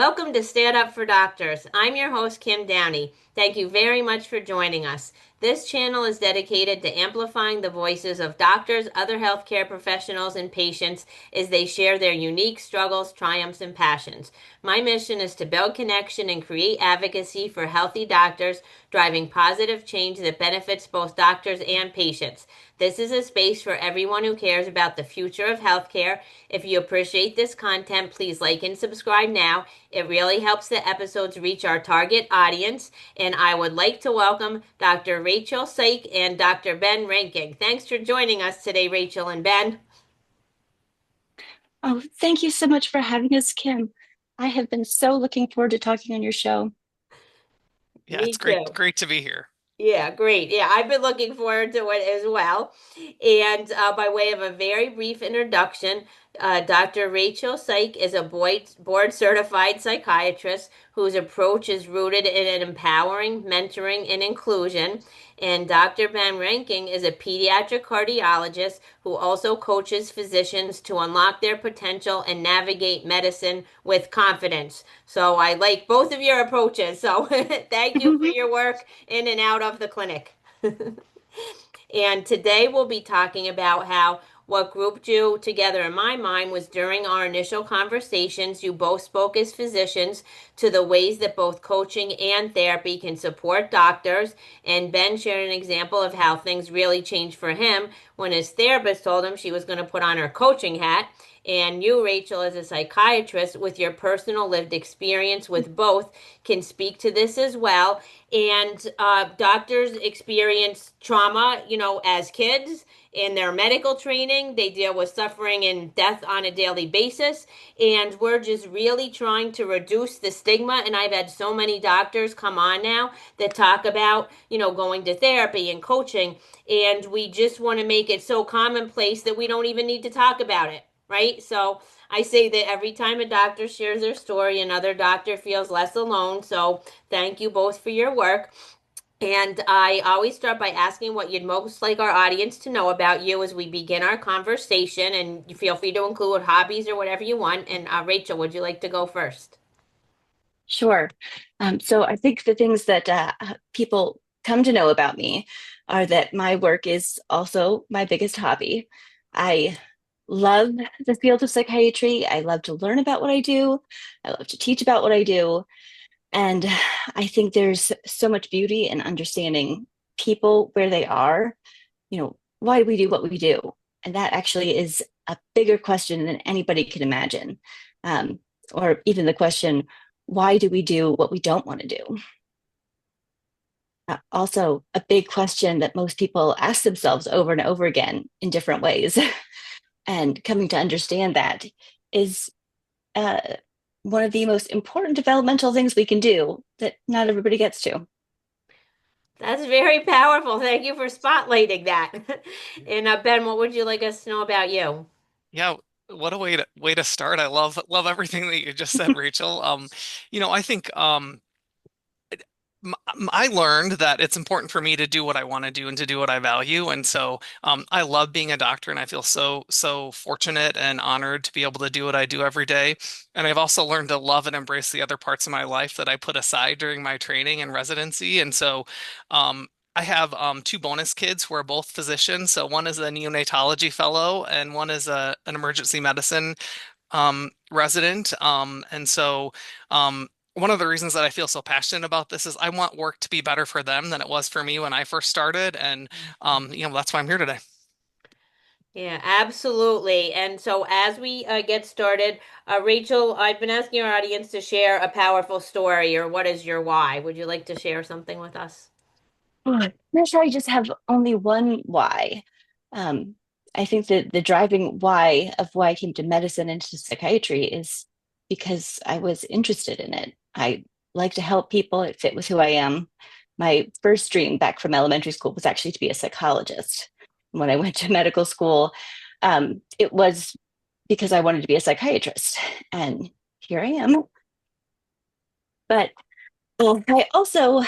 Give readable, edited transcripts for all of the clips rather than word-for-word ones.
Welcome to Stand Up for Doctors. I'm your host, 𝘕𝗵𝗠𝗶𝗲𝗍. Thank you very much for joining us. This channel is dedicated to amplifying the voices of doctors, other healthcare professionals, and patients as they share their unique struggles, triumphs, and passions. My mission is to build connection and create advocacy for healthy doctors, driving positive change that benefits both doctors and patients. This is a space for everyone who cares about the future of healthcare. If you appreciate this content, please like and subscribe now. It really helps the episodes reach our target audience. And I would like to welcome Dr. Rachel Sieke and Dr. Ben Reinking. Thanks for joining us today, Rachel and Ben. Oh, thank you so much for having us, Kim. I have been so looking forward to talking on your show. Yeah, Me it's great, too. great to be here. Yeah, great. Yeah, I've been looking forward to it as well. And by way of a very brief introduction, Dr. Rachel Sieke is a board certified psychiatrist whose approach is rooted in an empowering, mentoring, and inclusion. And Dr. Ben Reinking is a pediatric cardiologist who also coaches physicians to unlock their potential and navigate medicine with confidence. So I like both of your approaches. So thank you for your work in and out of the clinic. And today we'll be talking about how what grouped you together in my mind was during our initial conversations, you both spoke as physicians to the ways that both coaching and therapy can support doctors. And Ben shared an example of how things really changed for him when his therapist told him she was going to put on her coaching hat. And you, Rachel, as a psychiatrist with your personal lived experience with both, can speak to this as well. And doctors experience trauma, as kids in their medical training. They deal with suffering and death on a daily basis. And we're just really trying to reduce the stigma. And I've had so many doctors come on now that talk about, going to therapy and coaching. And we just want to make it so commonplace that we don't even need to talk about it. Right? So I say that every time a doctor shares their story, another doctor feels less alone. So thank you both for your work. And I always start by asking what you'd most like our audience to know about you as we begin our conversation. And you feel free to include hobbies or whatever you want. And Rachel, would you like to go first? Sure. So I think the things that people come to know about me are that my work is also my biggest hobby. I love the field of psychiatry. I love to learn about what I do. I love to teach about what I do. And I think there's so much beauty in understanding people where they are. Why do we do what we do? And that actually is a bigger question than anybody can imagine. Or even the question, why do we do what we don't want to do? Also, a big question that most people ask themselves over and over again in different ways. And coming to understand that is uh, one of the most important developmental things we can do that not everybody gets to. That's very powerful. Thank you for spotlighting that. And Ben, what would you like us to know about you? Yeah, what a way to start. I love everything that you just said, Rachel. I think I learned that it's important for me to do what I want to do and to do what I value. And so I love being a doctor, and I feel so fortunate and honored to be able to do what I do every day. And I've also learned to love and embrace the other parts of my life that I put aside during my training and residency. And so I have two bonus kids who are both physicians. So one is a neonatology fellow, and one is an emergency medicine resident. And so one of the reasons that I feel so passionate about this is I want work to be better for them than it was for me when I first started. And, that's why I'm here today. Yeah, absolutely. And so as we get started, Rachel, I've been asking our audience to share a powerful story or what is your why? Would you like to share something with us? I'm not sure I just have only one why. Um, I think that the driving why of why I came to medicine and to psychiatry is because I was interested in it. I like to help people. It fit with who I am. My first dream back from elementary school was actually to be a psychologist. When I went to medical school, it was because I wanted to be a psychiatrist. And here I am. But I also,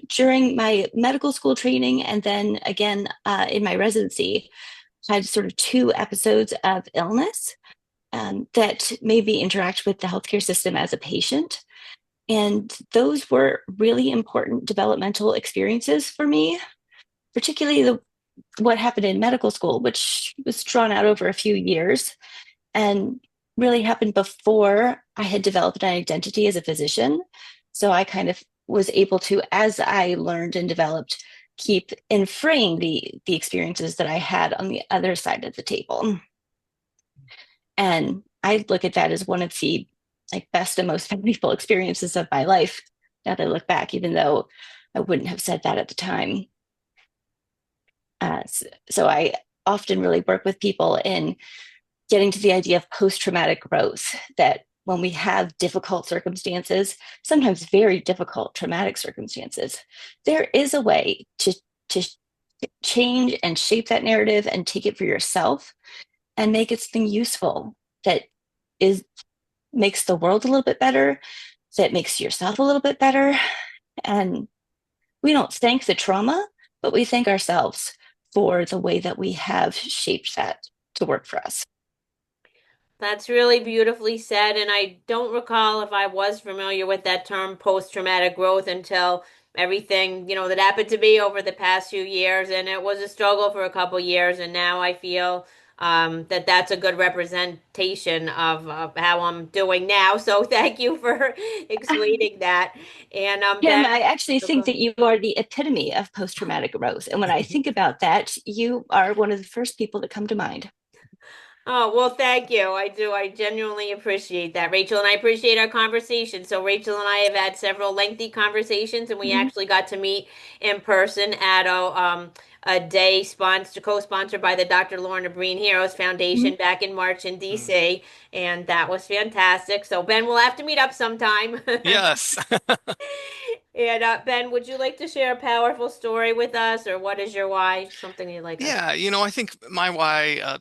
during my medical school training and then again in my residency, had sort of two episodes of illness. that made me interact with the healthcare system as a patient. And those were really important developmental experiences for me, particularly what happened in medical school, which was drawn out over a few years and really happened before I had developed an identity as a physician. So I kind of was able to, as I learned and developed, keep and frame the experiences that I had on the other side of the table. And I look at that as one of the best and most meaningful experiences of my life now that I look back, even though I wouldn't have said that at the time. So I often really work with people in getting to the idea of post-traumatic growth, that when we have difficult circumstances, sometimes very difficult traumatic circumstances, there is a way to change and shape that narrative and take it for yourself and make it something useful that makes the world a little bit better, that makes yourself a little bit better. And we don't thank the trauma, but we thank ourselves for the way that we have shaped that to work for us. That's really beautifully said. And I don't recall if I was familiar with that term post-traumatic growth until everything, that happened to me over the past few years. And it was a struggle for a couple years. And now I feel that that's a good representation of how I'm doing now. So thank you for explaining that. And Kim, Ben, I actually oh, go think that ahead. you are the epitome of post-traumatic growth. And when I think about that, you are one of the first people that come to mind. Oh, well, thank you. I do. I genuinely appreciate that, Rachel, and I appreciate our conversation. So, Rachel and I have had several lengthy conversations, and we Mhm. actually got to meet in person at a day co-sponsored by the Dr. Lorna Breen Heroes Mhm. Foundation back in March in Mm. DC, and that was fantastic. So, Ben, we'll have to meet up sometime. Yes. And Ben, would you like to share a powerful story with us, or what is your why? Something you'd like us? Yeah, I think my why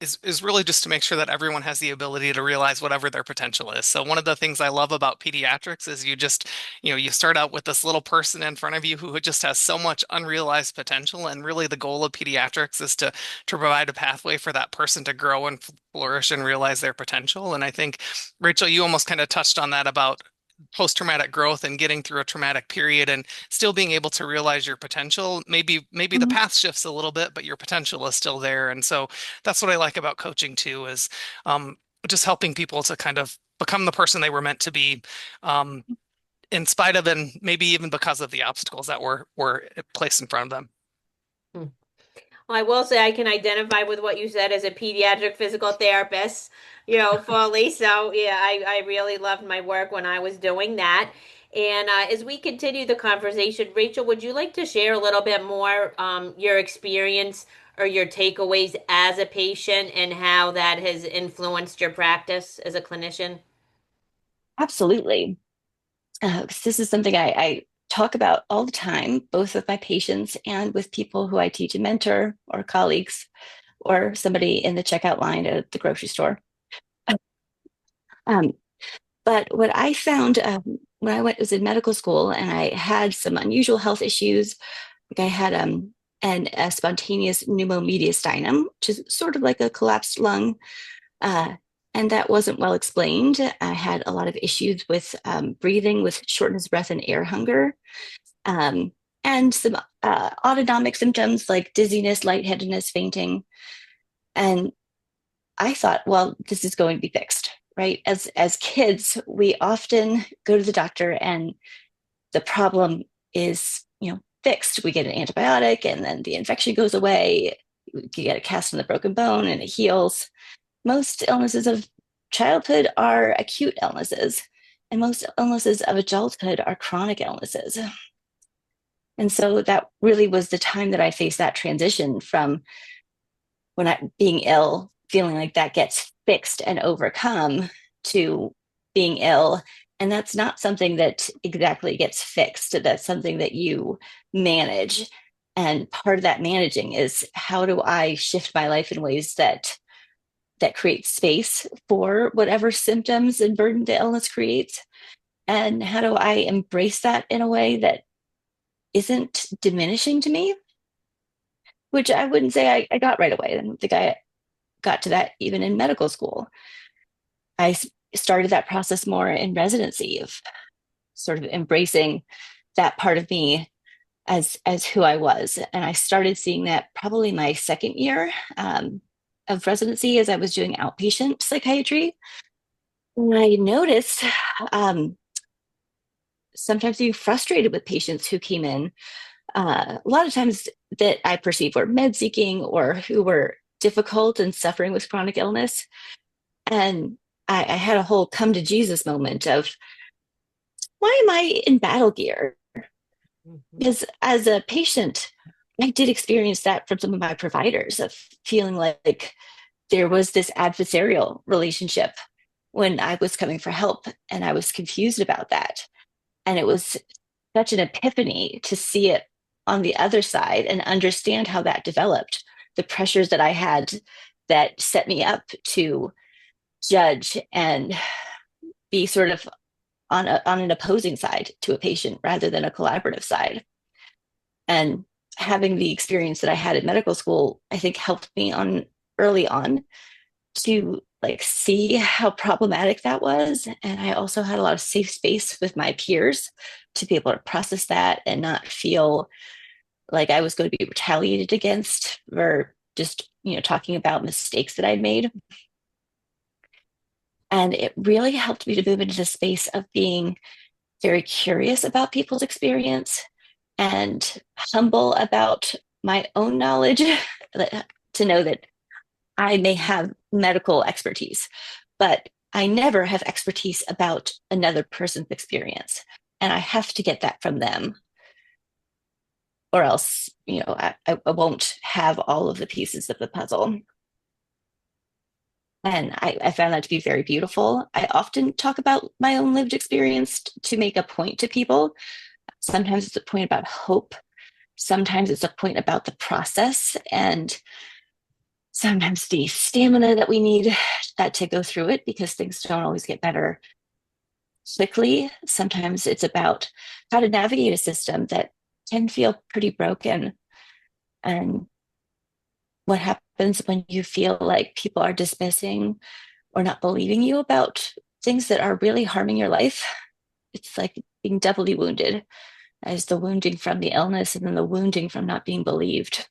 is really just to make sure that everyone has the ability to realize whatever their potential is. So one of the things I love about pediatrics is you start out with this little person in front of you who just has so much unrealized potential, and really the goal of pediatrics is to provide a pathway for that person to grow and flourish and realize their potential. And I think, Rachel, you almost kind of touched on that about post-traumatic growth and getting through a traumatic period and still being able to realize your potential. Maybe the Mhm. path shifts a little bit, but your potential is still there. And so that's what I like about coaching too, is just helping people to kind of become the person they were meant to be, um, in spite of and maybe even because of the obstacles that were placed in front of them. Hmm. Well, I will say I can identify with what you said as a pediatric physical therapist, fully. So, yeah, I really loved my work when I was doing that. And as we continue the conversation, Rachel, would you like to share a little bit more your experience or your takeaways as a patient and how that has influenced your practice as a clinician? Absolutely. 'Cause this is something I talk about all the time, both with my patients and with people who I teach and mentor, or colleagues, or somebody in the checkout line at the grocery store. Um, but what I found when I was in medical school and I had some unusual health issues, like I had a spontaneous pneumomediastinum, which is sort of like a collapsed lung. Uh, and that wasn't well explained. I had a lot of issues with breathing, with shortness of breath and air hunger, um, and some autonomic symptoms like dizziness, lightheadedness, fainting. And I thought, well, this is going to be fixed, right? As kids, we often go to the doctor and the problem is, fixed. We get an antibiotic and then the infection goes away. You get a cast on the broken bone and it heals. Most illnesses of childhood are acute illnesses, and most illnesses of adulthood are chronic illnesses. And so that really was the time that I faced that transition from when I being ill, feeling like that gets fixed and overcome, to being ill. And that's not something that exactly gets fixed. That's something that you manage. And part of that managing is, how do I shift my life in ways that create space for whatever symptoms and burden the illness creates? And how do I embrace that in a way that isn't diminishing to me? Which I wouldn't say I got right away. I don't think I got to that even in medical school. I started that process more in residency of sort of embracing that part of me as who I was. And I started seeing that probably my second year of residency as I was doing outpatient psychiatry. And I noticed sometimes being frustrated with patients who came in, a lot of times that I perceived were med seeking or who were difficult and suffering with chronic illness. And I had a whole come to Jesus moment of, why am I in battle gear? Because as a patient, I did experience that from some of my providers of feeling like there was this adversarial relationship when I was coming for help, and I was confused about that. And it was such an epiphany to see it on the other side and understand how that developed, the pressures that I had that set me up to judge and be sort of on an opposing side to a patient rather than a collaborative side. And having the experience that I had at medical school, I think helped me on early on to like see how problematic that was. And I also had a lot of safe space with my peers to be able to process that and not feel like I was going to be retaliated against or just, talking about mistakes that I'd made. And it really helped me to move into the space of being very curious about people's experience and humble about my own knowledge, to know that I may have medical expertise, but I never have expertise about another person's experience. And I have to get that from them, or else, I won't have all of the pieces of the puzzle. And I found that to be very beautiful. I often talk about my own lived experience to make a point to people. Sometimes it's a point about hope. Sometimes it's a point about the process, and sometimes the stamina that we need to go through it, because things don't always get better quickly. Sometimes it's about how to navigate a system that can feel pretty broken, and what happens when you feel like people are dismissing or not believing you about things that are really harming your life. It's like being doubly wounded, as the wounding from the illness and then the wounding from not being believed.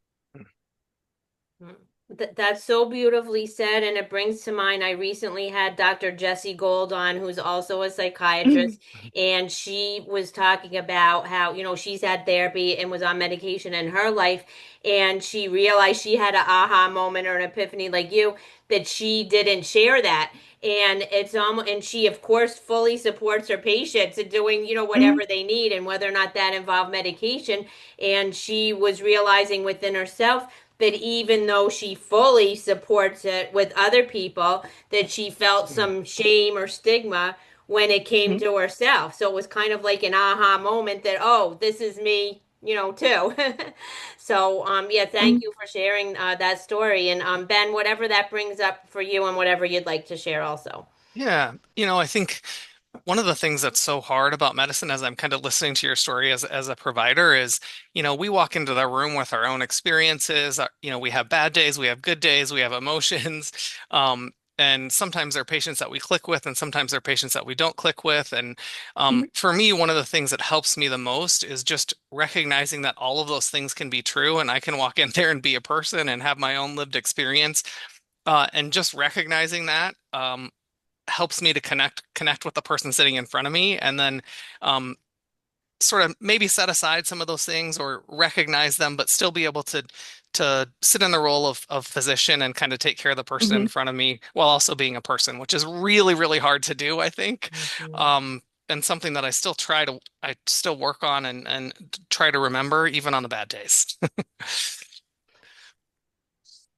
That's so beautifully said, and it brings to mind, I recently had Dr. Jessie Gold on, who's also a psychiatrist, and she was talking about how, she's had therapy and was on medication in her life, and she realized she had an aha moment or an epiphany like you, that she didn't share that. And it's almost, and she of course fully supports her patients in doing, whatever they need, and whether or not that involved medication. And she was realizing within herself that even though she fully supports it with other people, that she felt some shame or stigma when it came to herself. So it was kind of like an aha moment that, oh, this is me, too. So, yeah, thank you for sharing that story. And Ben, whatever that brings up for you and whatever you'd like to share also. Yeah, I think one of the things that's so hard about medicine as I'm kind of listening to your story as a provider is, we walk into the room with our own experiences. We have bad days, we have good days, we have emotions. And sometimes there are patients that we click with, and sometimes there are patients that we don't click with. And for me, one of the things that helps me the most is just recognizing that all of those things can be true, and I can walk in there and be a person and have my own lived experience. And just recognizing that helps me to connect with the person sitting in front of me, and then sort of maybe set aside some of those things or recognize them, but still be able to sit in the role of physician and kind of take care of the person in front of me while also being a person, which is really, really hard to do, I think. And something that I still work on and try to remember even on the bad days.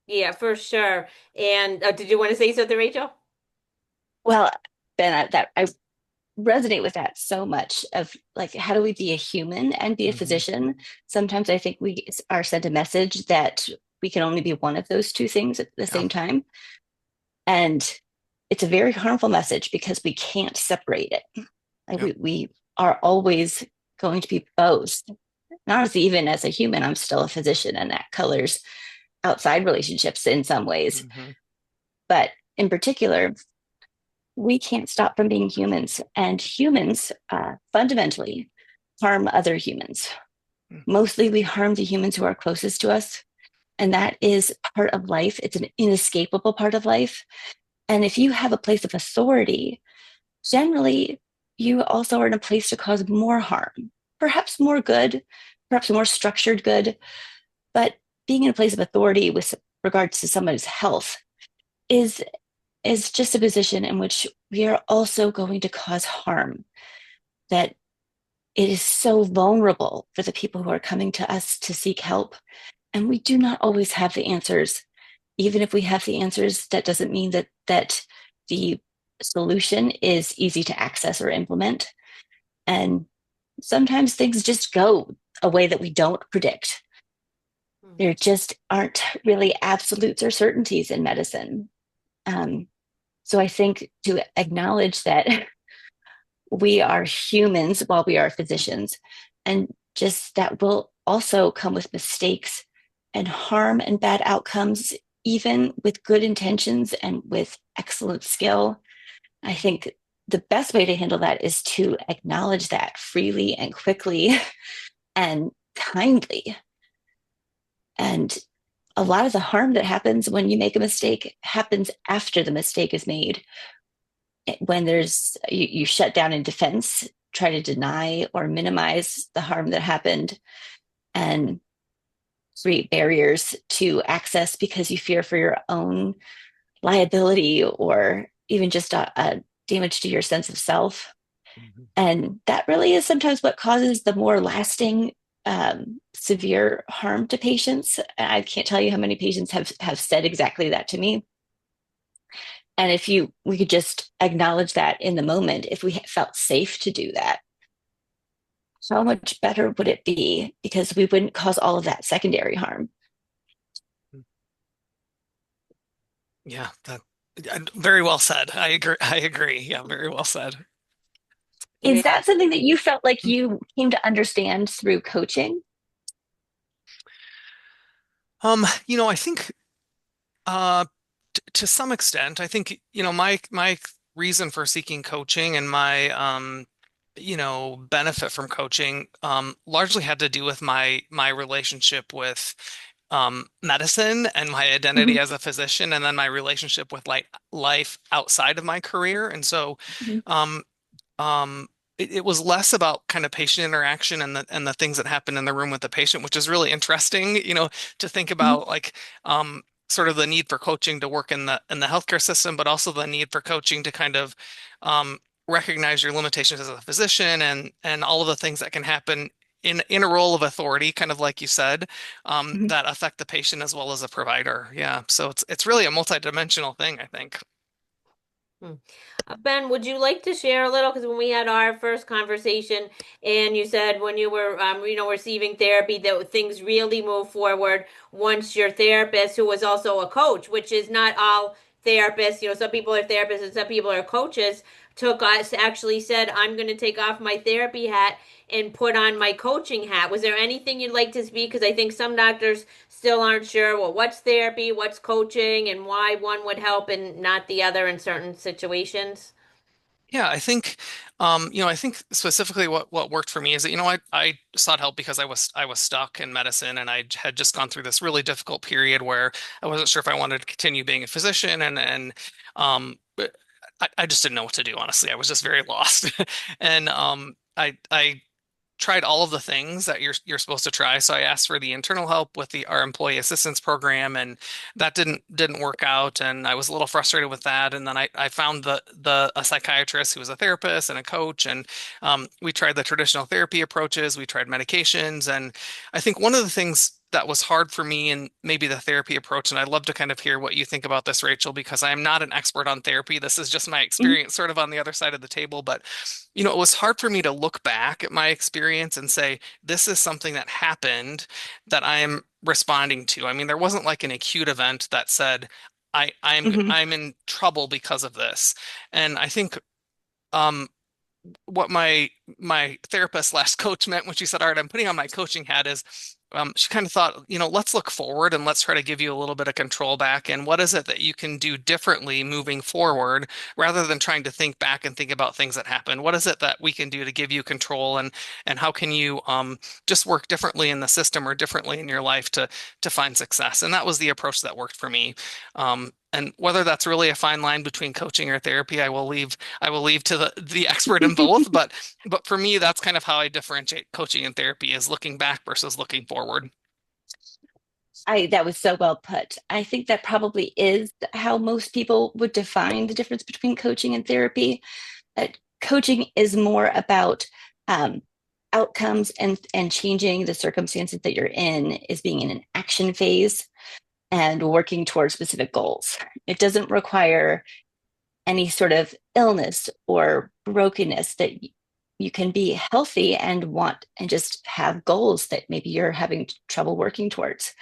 Yeah, for sure. And did you want to say something, Rachel? Well, Ben, I resonate with that so much of like, how do we be a human and be a physician? Sometimes I think we are sent a message that we can only be one of those two things at the same time. And it's a very harmful message because we can't separate it. Like we are always going to be both. Not as even as a human, I'm still a physician, and that colors outside relationships in some ways. but in particular, we can't stop from being humans, and humans fundamentally harm other humans. Mostly we harm the humans who are closest to us, and that is part of life. It's an inescapable part of life. And if you have a place of authority, generally you also are in a place to cause more harm, perhaps more good, perhaps more structured good. But being in a place of authority with regards to someone's health is is just a position in which we are also going to cause harm, that it is so vulnerable for the people who are coming to us to seek help. And we do not always have the answers. Even if we have the answers, that doesn't mean that the solution is easy to access or implement. And sometimes things just go a way that we don't predict. There just aren't really absolutes or certainties in medicine. So I think to acknowledge that we are humans while we are physicians, and just that will also come with mistakes and harm and bad outcomes, even with good intentions and with excellent skill. I think the best way to handle that is to acknowledge that freely and quickly and kindly. And a lot of the harm that happens when you make a mistake happens after the mistake is made. When you shut down in defense, try to deny or minimize the harm that happened, and create barriers to access because you fear for your own liability or even just a damage to your sense of self. And that really is sometimes what causes the more lasting severe harm to patients. I can't tell you how many patients have said exactly that to me. And if we could just acknowledge that in the moment, if we felt safe to do that, how much better would it be? Because we wouldn't cause all of that secondary harm. Yeah, that very well said. I agree. I agree. Yeah, very well said. Is that something that you felt like you came to understand through coaching? I think to some extent, I think, my reason for seeking coaching and my benefit from coaching largely had to do with my relationship with medicine and my identity Mm-hmm. as a physician, and then my relationship with like life outside of my career. And so Mm-hmm. um it was less about kind of patient interaction and the things that happen in the room with the patient, which is really interesting, to think Mm-hmm. about, like sort of the need for coaching to work in the healthcare system, but also the need for coaching to kind of um, recognize your limitations as a physician and all of the things that can happen in a role of authority, kind of like you said, Mm-hmm. that affect the patient as well as a provider. Yeah, so it's really a multidimensional thing, I think. Hmm. Ben, would you like to share a little? Because when we had our first conversation, and you said when you were, receiving therapy, that things really move forward once your therapist, who was also a coach, which is not all therapists, some people are therapists and some people are coaches, took us actually said, "I'm going to take off my therapy hat and put on my coaching hat." Was there anything you'd like to speak? Because I think some doctors still aren't sure, well, what's therapy, what's coaching, and why one would help and not the other in certain situations. Yeah, I think specifically what worked for me is that, I sought help because I was stuck in medicine, and I had just gone through this really difficult period where I wasn't sure if I wanted to continue being a physician, but I just didn't know what to do, honestly. I was just very lost. And I tried all of the things that you're supposed to try. So I asked for the internal help with our employee assistance program, and that didn't work out. And I was a little frustrated with that. And then I found a psychiatrist who was a therapist and a coach, and we tried the traditional therapy approaches. We tried medications, and I think one of the things that was hard for me and maybe the therapy approach, and I'd love to kind of hear what you think about this, Rachel, because I am not an expert on therapy. This is just my Mm-hmm. experience sort of on the other side of the table. But it was hard for me to look back at my experience and say, this is something that happened that I am responding to. I mean, there wasn't like an acute event that said, Mm-hmm. I'm in trouble because of this. And I think um, what my therapist slash coach meant when she said, "All right, I'm putting on my coaching hat," is she kind of thought, let's look forward and let's try to give you a little bit of control back. And what is it that you can do differently moving forward rather than trying to think back and think about things that happened? What is it that we can do to give you control, and how can you just work differently in the system or differently in your life to find success? And that was the approach that worked for me. And whether that's really a fine line between coaching or therapy, I will leave to the expert in both. But for me, that's kind of how I differentiate coaching and therapy, is looking back versus looking forward. That was so well put. I think that probably is how most people would define the difference between coaching and therapy. Coaching is more about outcomes and changing the circumstances that you're in, is being in an action phase and working towards specific goals. It doesn't require any sort of illness or brokenness, that you can be healthy and want and just have goals that maybe you're having trouble working towards.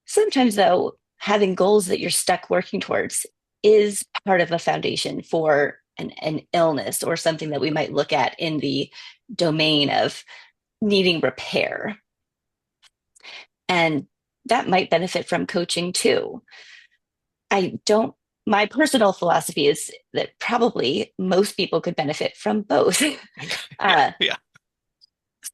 Sometimes, though, having goals that you're stuck working towards is part of a foundation for an illness or something that we might look at in the domain of needing repair. And that might benefit from coaching too. My personal philosophy is that probably most people could benefit from both. Yeah.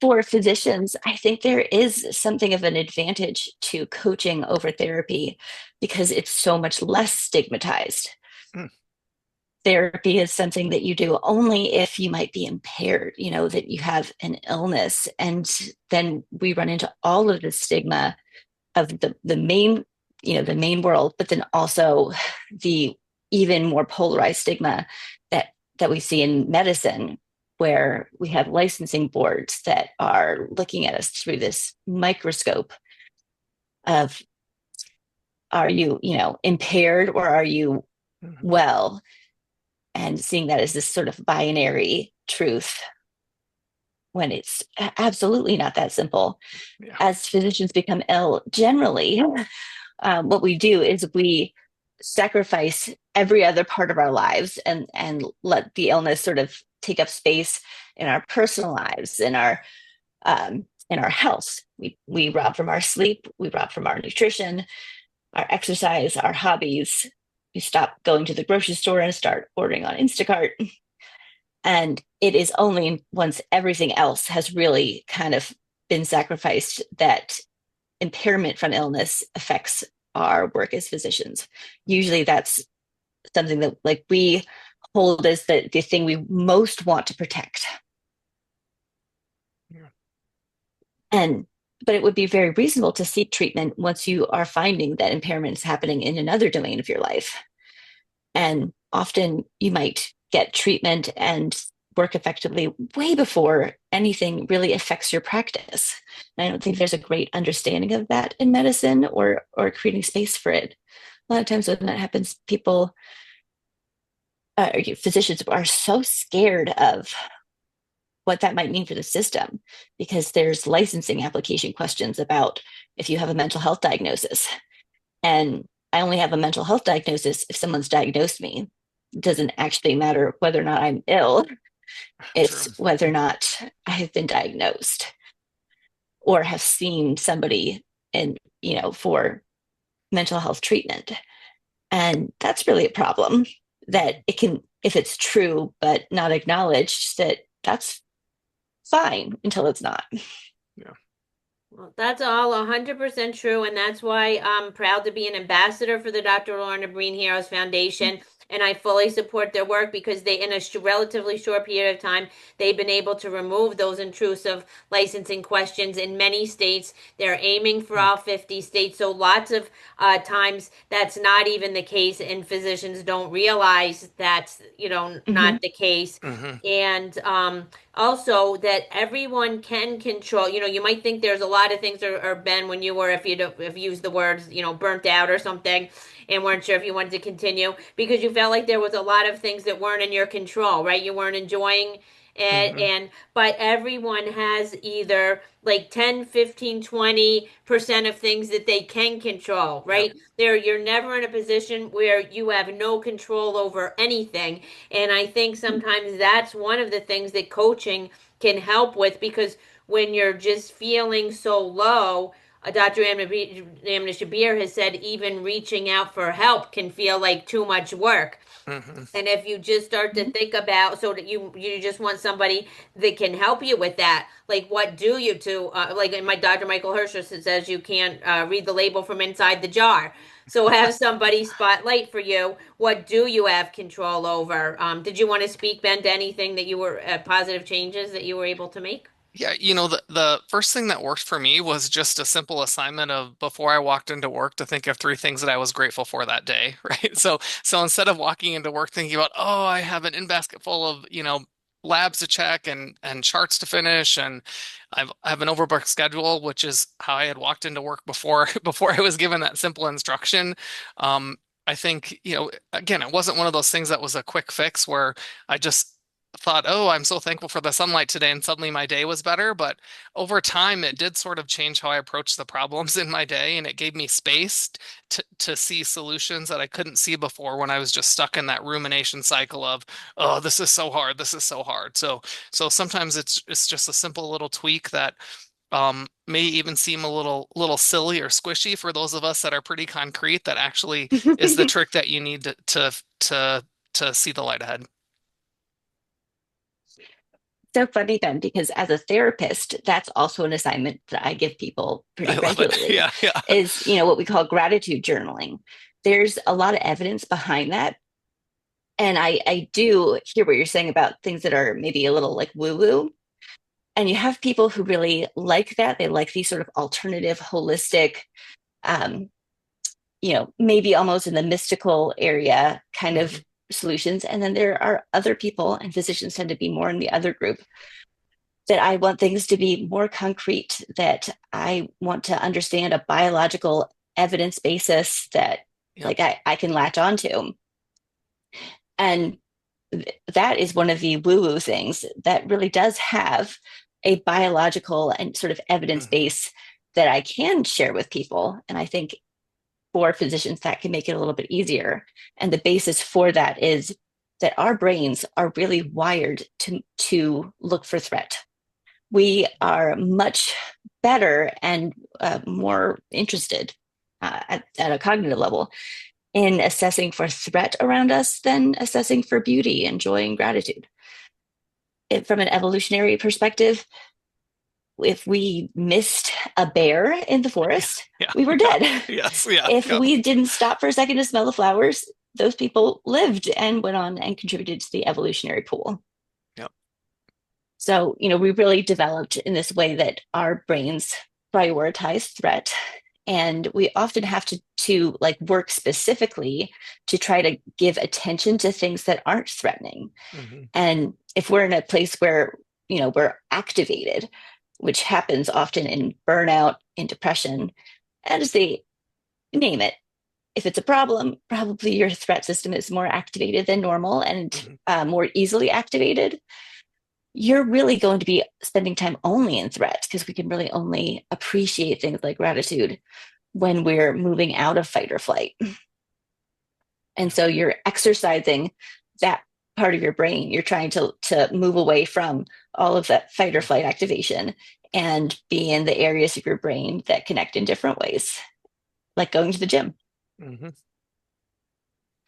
For physicians, I think there is something of an advantage to coaching over therapy because it's so much less stigmatized. Mm. Therapy is something that you do only if you might be impaired, that you have an illness. And then we run into all of the stigma of the main world, but then also the even more polarized stigma that we see in medicine, where we have licensing boards that are looking at us through this microscope of, are you, impaired, or are you well? And seeing that as this sort of binary truth, when it's absolutely not that simple. Yeah. As physicians become ill, generally, what we do is we sacrifice every other part of our lives and let the illness sort of take up space in our personal lives, in our health. We rob from our sleep, we rob from our nutrition, our exercise, our hobbies. We stop going to the grocery store and start ordering on Instacart. And it is only once everything else has really kind of been sacrificed that impairment from illness affects our work as physicians. Usually that's something that we hold as the thing we most want to protect. Yeah. But it would be very reasonable to seek treatment once you are finding that impairment is happening in another domain of your life. And often you might get treatment and work effectively way before anything really affects your practice. And I don't think there's a great understanding of that in medicine, or creating space for it. A lot of times when that happens, physicians are so scared of what that might mean for the system, because there's licensing application questions about if you have a mental health diagnosis. And I only have a mental health diagnosis if someone's diagnosed me. It doesn't actually matter whether or not I'm ill. It's True. whether or not I have been diagnosed or have seen somebody for mental health treatment. And that's really a problem, that it can, if it's true but not acknowledged, that's fine until it's not. Yeah. Well, that's all 100% true, and that's why I'm proud to be an ambassador for the Dr. Lorna Breen Heroes Foundation. And I fully support their work, because they, in a relatively short period of time, they've been able to remove those intrusive licensing questions in many states. They're aiming for all 50 states. So lots of times that's not even the case, and physicians don't realize that's, not the case. Mm-hmm. And also that everyone can control. You might think there's a lot of things, or Ben, when you were, if you used the words, burnt out or something, and weren't sure if you wanted to continue, because you felt like there was a lot of things that weren't in your control, right? You weren't enjoying it. Mm-hmm. But everyone has either like 10, 15, 20% of things that they can control, right? Yep. You're never in a position where you have no control over anything. And I think sometimes that's one of the things that coaching can help with, because when you're just feeling so low. Dr. 𝗕𝗵𝗶𝗲𝗶 has said even reaching out for help can feel like too much work. Hmm. And if you just start to Mhm. think about, so that you just want somebody that can help you with that, like what do you to like my Dr. Michael 𝗕𝗱 says you can't read the label from inside the jar. So have somebody spotlight for you. What do you have control over? Did you want to speak, Ben, to anything that you were positive changes that you were able to make? Yeah, the first thing that worked for me was just a simple assignment of before I walked into work to think of three things that I was grateful for that day, right? So instead of walking into work thinking about, oh, I have an in-basket full of, labs to check and charts to finish, and I have an overbooked schedule, which is how I had walked into work before before I was given that simple instruction. I think, again, it wasn't one of those things that was a quick fix where I just thought, oh, I'm so thankful for the sunlight today, and suddenly my day was better. But over time, it did sort of change how I approached the problems in my day, and it gave me space to see solutions that I couldn't see before when I was just stuck in that rumination cycle of, oh, this is so hard, this is so hard. So sometimes it's just a simple little tweak that may even seem a little silly or squishy for those of us that are pretty concrete, that actually is the trick that you need to see the light ahead. So funny then, because as a therapist, that's also an assignment that I give people I pretty love it. regularly, Yeah, yeah. is, what we call gratitude journaling. There's a lot of evidence behind that. And I do hear what you're saying about things that are maybe a little like woo-woo. And you have people who really like that. They like these sort of alternative, holistic, um, maybe almost in the mystical area kind Hmm. of solutions. And then there are other people, and physicians tend to be more in the other group, that I want things to be more concrete, that I want to understand a biological evidence basis that Yep. like I can latch onto. And that is one of the woo-woo things that really does have a biological and sort of evidence Hmm. base that I can share with people. And I think for physicians, that can make it a little bit easier. And the basis for that is that our brains are really wired to look for threat. We are much better and more interested at a cognitive level in assessing for threat around us than assessing for beauty and joy and gratitude. From an evolutionary perspective, if we missed a bear in the Yeah, forest, yeah, we were yeah. dead. Yes, yeah, If yeah, we didn't stop for a second to smell the flowers, those people lived and went on and contributed to the evolutionary pool. yeah. So, we really developed in this way that our brains prioritize threat. And we often have to like work specifically to try to give attention to things that aren't threatening. Hmm. And if we're in a place where, we're activated, which happens often in burnout, in depression, as they name it, if it's a problem, probably your threat system is more activated than normal and Hmm. more easily activated. You're really going to be spending time only in threat, because we can really only appreciate things like gratitude when we're moving out of fight or flight. And Yeah. so you're exercising that part of your brain. You're trying to move away from all of that fight or flight activation and be in the areas of your brain that connect in different ways, like going to the gym. Hmm.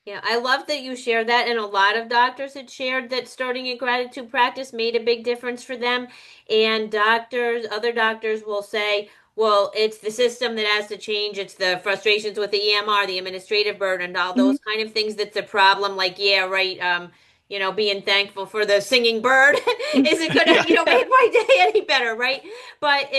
Yeah, I love that you shared that, and a lot of doctors had shared that starting a gratitude practice made a big difference for them. And other doctors will say, well, it's the system that has to change. It's the frustrations with the EMR, the administrative burden, all Mm-hmm. those kind of things that's the problem. Like, yeah, right. Being thankful for the singing bird isn't gonna, Yeah, make my day any better, right? But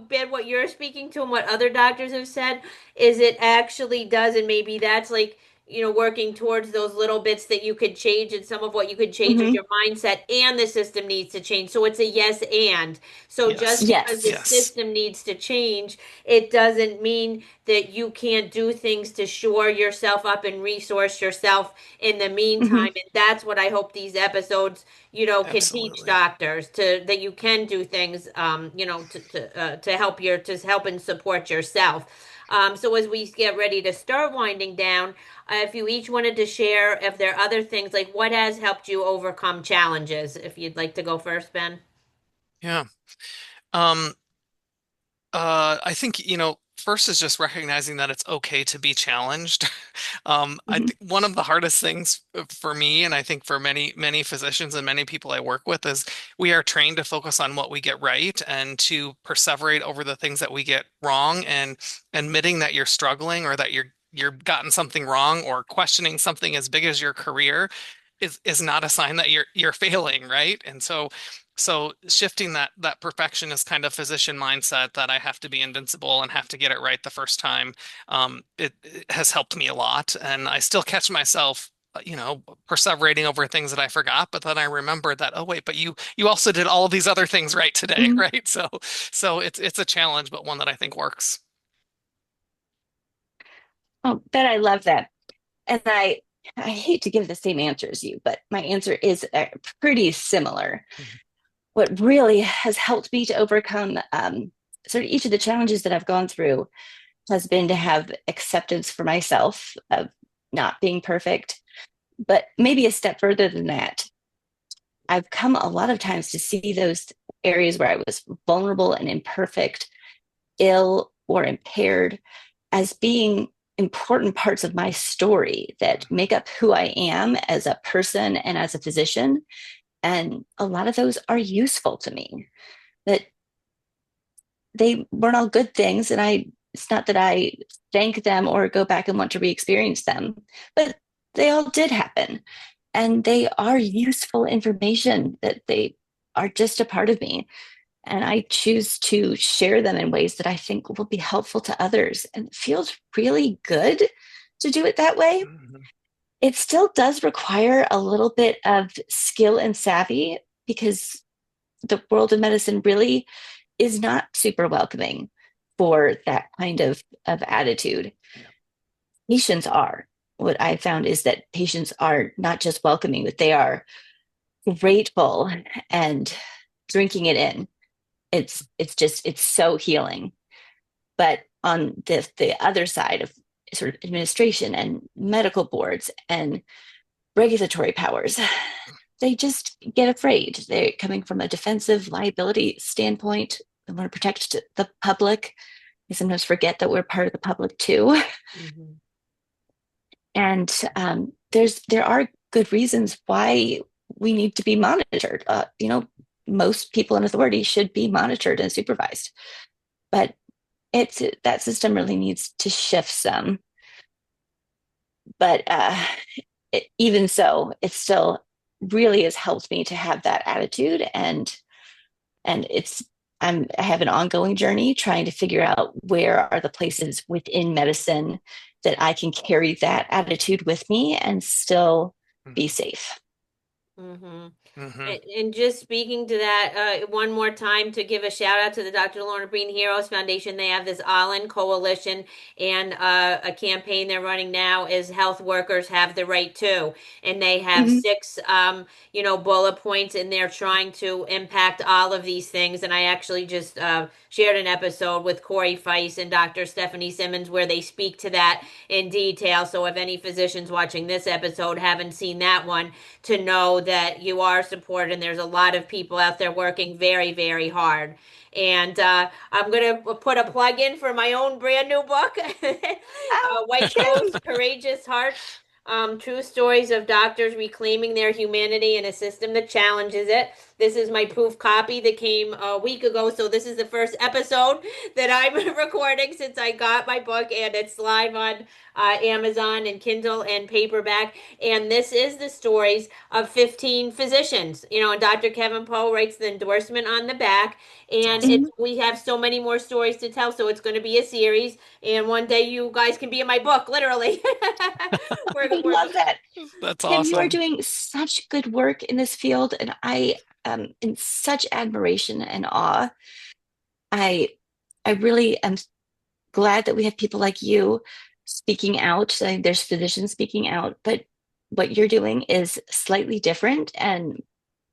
Ben, what you're speaking to and what other doctors have said is it actually does, and maybe that's like working towards those little bits that you could change, and some of what you could change with Mm-hmm. your mindset, and the system needs to change. So it's a yes and. So just yes, because the Yes. yes. system needs to change, it doesn't mean that you can't do things to shore yourself up and resource yourself in the meantime. Mm-hmm. And that's what I hope these episodes, can teach Absolutely. doctors to that you can do things, to help and support yourself. So as we get ready to start winding down, if you each wanted to share if there are other things like what has helped you overcome challenges, if you'd like to go first, Ben. Yeah. Um, I think, first is just recognizing that it's okay to be challenged. I Mhm. think one of the hardest things for me, and I think for many, many physicians and many people I work with, is we are trained to focus on what we get right and to perseverate over the things that we get wrong. And admitting that you're struggling or that you're gotten something wrong or questioning something as big as your career is not a sign that you're failing, right? And so shifting that perfectionist kind of physician mindset that I have to be invincible and have to get it right the first time, it has helped me a lot. And I still catch myself, perseverating over things that I forgot, but then I remember that, oh wait, but you also did all of these other things right today, Mhm. right? So it's a challenge, but one that I think works. Oh, but I love that. And I hate to give the same answer as you, but my answer is pretty similar. Mhm. What really has helped me to overcome sort of each of the challenges that I've gone through has been to have acceptance for myself of not being perfect, but maybe a step further than that. I've come a lot of times to see those areas where I was vulnerable and imperfect, ill or impaired as being important parts of my story that make up who I am as a person and as a physician. And a lot of those are useful to me. That they weren't all good things. And it's not that I thank them or go back and want to re experience them, but they all did happen. And they are useful information that they are just a part of me. And I choose to share them in ways that I think will be helpful to others. And it feels really good to do it that way. Mhm. It still does require a little bit of skill and savvy because the world of medicine really is not super welcoming for that kind of attitude. Yeah. Patients are. What I found is that patients are not just welcoming, but they are grateful and drinking it in. It's so healing. But on the other side of sort of administration and medical boards and regulatory powers, they just get afraid. They're coming from a defensive liability standpoint. They want to protect the public. They sometimes forget that we're part of the public too. Mhm. And there are good reasons why we need to be monitored. Most people in authority should be monitored and supervised, but it's that system really needs to shift some. But even so, it still really has helped me to have that attitude, and I have an ongoing journey trying to figure out where are the places within medicine that I can carry that attitude with me and still be Mhm. safe. Mhm. Mhm. And just speaking to that, one more time to give a shout out to the Dr. Lorna Breen Heroes Foundation. They have this all-in coalition, and a campaign they're running now is health workers have the right to, and they have Mhm. six, bullet points, and they're trying to impact all of these things. And I actually just shared an episode with 𝗕𝗏𝗄𝗆 and Dr. Stephanie Simmons where they speak to that in detail. So if any physicians watching this episode haven't seen that one, to know that you are supported and there's a lot of people out there working very, very hard. And I'm going to put a plug in for my own brand new book, Oh, White yay. Coat Courageous Hearts, True Stories of Doctors Reclaiming Their Humanity in a System That Challenges It. This is my proof copy that came a week ago. So this is the first episode that I'm recording since I got my book, and it's live on Amazon and Kindle and paperback. And this is the stories of 15 physicians, and Dr. Kevin Poe writes the endorsement on the back. And Awesome. it's Mhm. we have so many more stories to tell, so it's going to be a series. And one day you guys can be in my book, literally. I we're love that. That's Kim, you are awesome. doing such good work in this field, and I am in such admiration and awe. I I really am glad that we have people like you speaking out. There's physicians speaking out, but what you're doing is slightly different and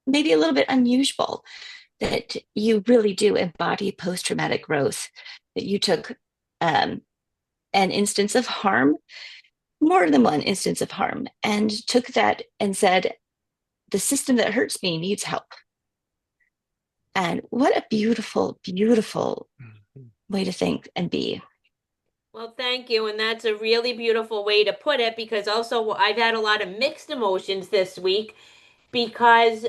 maybe a little bit unusual. That you really do embody post-traumatic growth. That you took um, an instance of harm, more than one instance of harm, and took that and said, the system that hurts me needs help. And what a beautiful, beautiful way to think and be. Well, thank you. And that's a really beautiful way to put it because also I've had a lot of mixed emotions this week because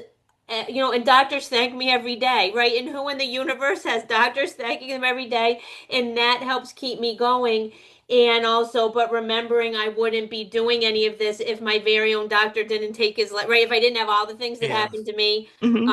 and doctors thank me every day, right? And who in the universe has doctors thanking them every day? And that helps keep me going. And also, but remembering I wouldn't be doing any of this if my very own doctor didn't take his life, right? If I didn't have all the things that Yeah. happened to me, Hmm.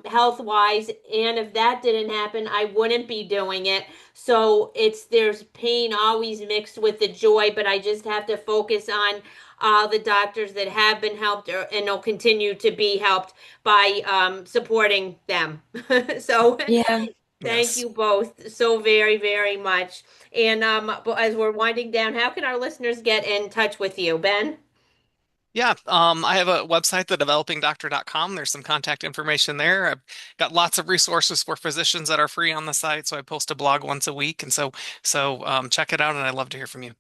health wise, and if that didn't happen, I wouldn't be doing it. So there's pain always mixed with the joy, but I just have to focus on all the doctors that have been helped and will continue to be helped by supporting them. So Yeah. thank Yes. you both so very, very much. And but as we're winding down, how can our listeners get in touch with you, Ben? Yeah, I have a website, thedevelopingdoctor.com. There's some contact information there. I've got lots of resources for physicians that are free on the site, so I post a blog once a week, and so check it out, and I'd love to hear from you.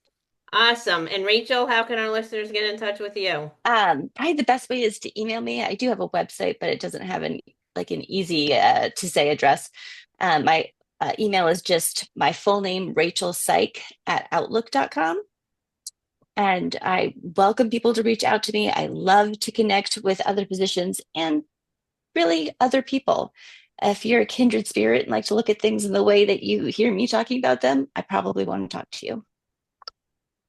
Awesome. And Rachel, how can our listeners get in touch with you? Probably the best way is to email me. I do have a website, but it doesn't have an easy to say address. My email is just my full name, rachelsieke@outlook.com. And I welcome people to reach out to me. I love to connect with other physicians and really other people. If you're a kindred spirit and like to look at things in the way that you hear me talking about them, I probably want to talk to you.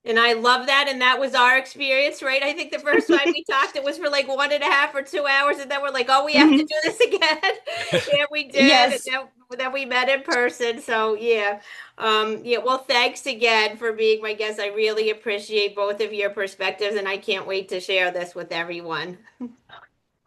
And I love that. And that was our experience, right? I think the first time we talked, it was for like 1.5 or 2 hours. And then we're like, oh, we have to Mhm. do this again. And we did. And Yes. then we met in person. So yeah. Yeah. Well, thanks again for being my guest. I really appreciate both of your perspectives. And I can't wait to share this with everyone.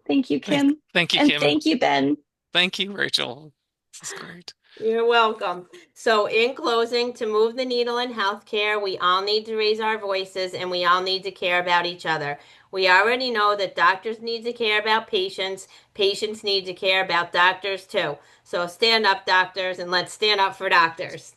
Thank you, Kim. Thank you, And Kim. thank you, Ben. Thank you, Rachel. This is great. You're welcome. So, in closing, to move the needle in healthcare, we all need to raise our voices and we all need to care about each other. We already know that doctors need to care about patients, patients need to care about doctors too. So, stand up, doctors, and let's stand up for doctors.